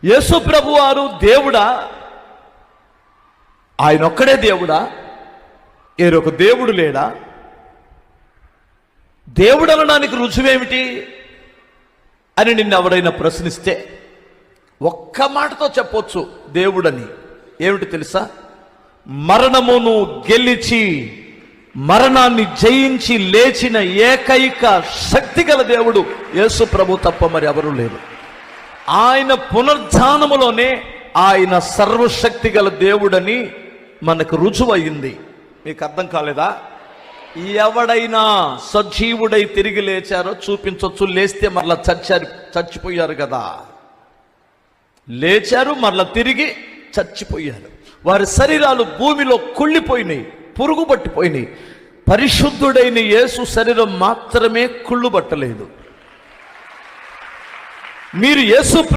యేసు ప్రభు వారు దేవుడా? ఆయన ఒక్కడే దేవుడా? ఏరొక దేవుడు లేడా? దేవుడు అనడానికి రుజువేమిటి అని నిన్ను ఎవరైనా ప్రశ్నిస్తే ఒక్క మాటతో చెప్పొచ్చు దేవుడని. ఏమిటి తెలుసా? మరణమును గెలిచి మరణాన్ని జయించి లేచిన ఏకైక శక్తి గల దేవుడు యేసు ప్రభు తప్ప మరి ఎవరు లేరు. ఆయన పునరుద్ధానములోనే ఆయన సర్వశక్తి గల దేవుడని మనకు రుజువయింది. మీకు అర్థం కాలేదా? ఎవడైనా సజీవుడై తిరిగి లేచారో చూపించవచ్చు. లేస్తే మరలా చచ్చిపోయారు కదా. లేచారు, మరలా తిరిగి చచ్చిపోయారు. వారి శరీరాలు భూమిలో కుళ్ళిపోయినాయి, పురుగు పట్టిపోయినాయి. పరిశుద్ధుడైన యేసు శరీరం మాత్రమే కుళ్ళు పట్టలేదు. మీరు యేసు